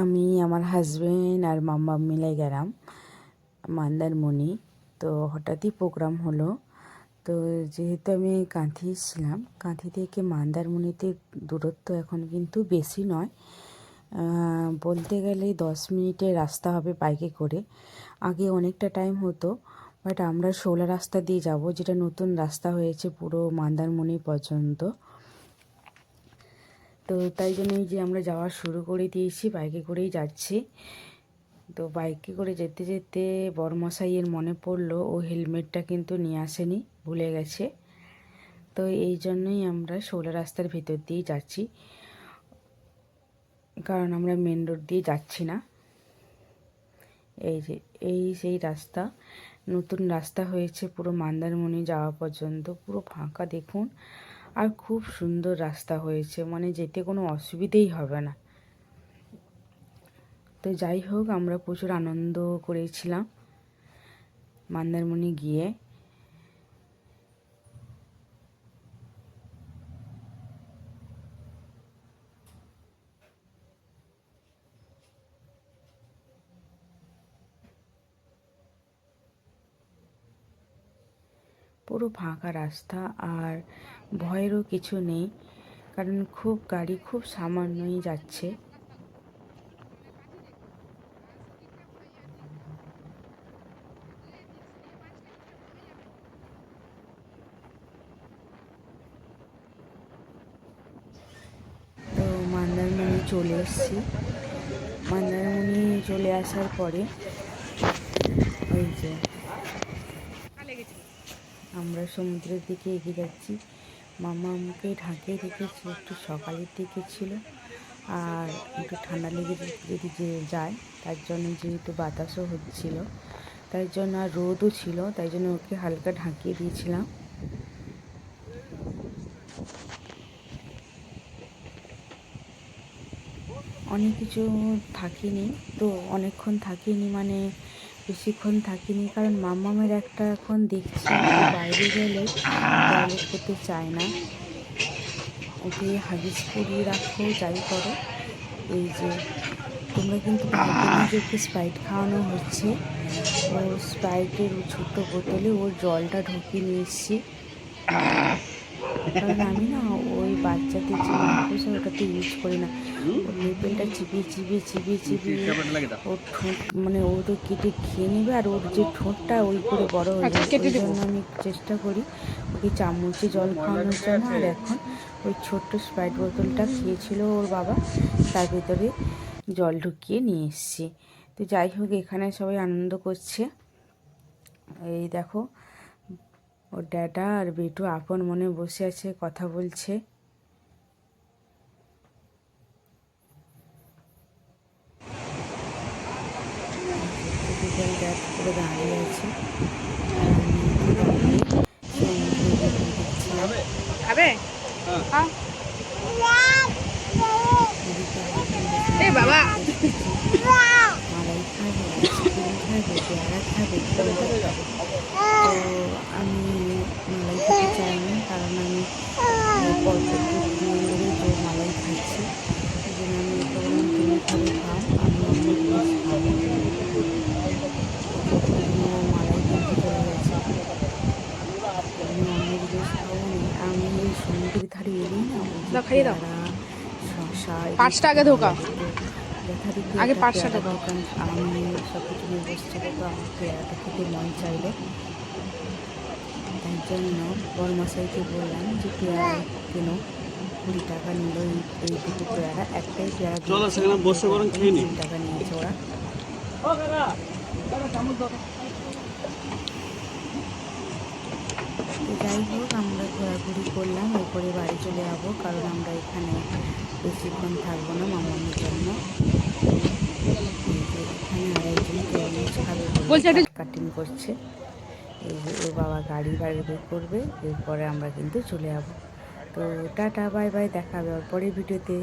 আমি আমার হাজবেন্ড আর মাম্মা মিলে গেলাম মন্দারমণি। তো হঠাৎই প্রোগ্রাম হলো। তো যেহেতু আমি কাঁথি ছিলাম, কাঁথি থেকে মন্দারমণিতে দূরত্ব এখন কিন্তু বেশি নয়, বলতে গেলে 10 মিনিটের রাস্তা হবে বাইকে করে। আগে অনেকটা টাইম হতো, বাট আমরা শোলা রাস্তা দিয়ে যাব, যেটা নতুন রাস্তা হয়েছে পুরো মন্দারমণি পর্যন্ত। তো তাই জন্যই যে আমরা যাওয়া শুরু করে দিয়েছি, বাইকে করেই যাচ্ছি। তো বাইকে করে যেতে যেতে বড়মশাইয়ের মনে পড়লো ও হেলমেটটা কিন্তু নিয়ে আসেনি, ভুলে গেছে। তো এই জন্যই আমরা শোলা রাস্তার ভেতর দিয়ে যাচ্ছি, কারণ আমরা মেন রোড দিয়ে যাচ্ছি না। এই যে সেই রাস্তা, নতুন রাস্তা হয়েছে পুরো মন্দারমণি যাওয়া পর্যন্ত, পুরো ফাঁকা দেখুন। আর খুব সুন্দর রাস্তা হয়েছে, মানে যেতে কোনো অসুবিধেই হবে না। তো যাই হোক, আমরা প্রচুর আনন্দ করেছিলাম মন্দারমণি গিয়ে। পুরো ফাঁকা রাস্তা, আর ভয়েরও কিছু নেই, কারণ খুব গাড়ি খুব সামান্যই যাচ্ছে। তো মন্দারমণি চলে এসেছি। মন্দারমণি চলে আসার পরে ওই যে আমরা সমুদ্রের দিকে এগিয়ে যাচ্ছি। মামা আমাকে ঢাকিয়ে রেখেছে, একটু সকালের দিকে ছিল, আর একটু ঠান্ডা লেগে যদি যায়, তার জন্য যেহেতু বাতাসও হচ্ছিল, তাই জন্য আর রোদও ছিল, তাই জন্য ওকে হালকা ঢাকিয়ে দিয়েছিলাম। অনেক কিছু থাকিনি তো, অনেকক্ষণ থাকিনি, মানে বেশিক্ষণ থাকিনি, কারণ মাম্মামের একটা এখন দেখছি বাইরে গেলে টয়লেট করতে চায় না। ওকে হাগিস করিয়ে রাখো, যাই করো। এই যে তোমরা কিন্তু ভাববে না যে ওকে স্প্রাইট খাওয়ানো হচ্ছে। ও স্প্রাইটের ছোট্ট বোতলে ওর জলটা ঢুকিয়ে নিয়ে এসেছি, কারণ আমি না ওই বাচ্চাদের যে মাইক্রোস ওটাতে ইউজ করি না। ওর লেবেলটা চিবিয়ে চিবিয়ে চিবিয়ে চিবিয়ে ওর ঠোঁট, মানে ও তো কেটে খেয়ে নেবে, আর ওর যে ঠোঁটটা ওই করে বড় হয়ে যায়। ওই জন্য আমি চেষ্টা করি ওকে চামচে জল খাওয়ানোর জন্য। আর এখন ওই ছোট্ট স্প্রাইট বোতলটা খেয়েছিল ওর বাবা, তার ভেতরে জল ঢুকিয়ে নিয়ে এসেছি। তো যাই হোক, এখানে সবাই আনন্দ করছে। এই দেখো, ওর ড্যাডা আর বেটু আপন মনে বসে আছে, কথা বলছে। করে দাঁড়িয়ে আছে, বাবা মালাই খাবে, আইসক্রিম খাবে, পেয়ারা খাবে, কোনটা খাবে? তো আমি মালাই খেতে চাইনি, কারণ আমি পরপর 2 দিন ধরে জোর মালাই খাচ্ছি। এই জন্য আমি ওকে বললাম তুমি খাবে খাও, আমি অন্য জিনিস খাবো। ওই জন্য মালাই কিনতে চলে গেছে। আমি অন্য জিনিস খাবো না, আমি ওই সমুদ্রের ধারে এলেই না পেয়ারা, শশা, 5টা আগে ঢোকা, যথারীতি আগে 5টা দোকান আমি সব কিছু নিয়ে বসছিল। তো আমার পেয়ারাটা খেতে মন চাইলো, তাই জন্য বড়মশাইকে বললাম যে পেয়ারা কেনো। 20 টাকা নিল এই দুটো পেয়ারা, একটাই পেয়ারা 3 টাকা নিয়েছে ওরা। তো যাই হোক, আমরা ঘোরাঘুরি করলাম, এরপরে বাড়ি চলে যাবো, কারণ আমরা এখানে বেশিক্ষণ থাকবো না মামার জন্য। এখানে আরেকজন তরমুজ খাবে বলে কাটিং করছে। এই যে ওর বাবা গাড়ি বের করবে, এরপরে আমরা কিন্তু চলে যাবো। তো টাটা, বাই বাই, দেখা হবে পরের ভিডিওতে।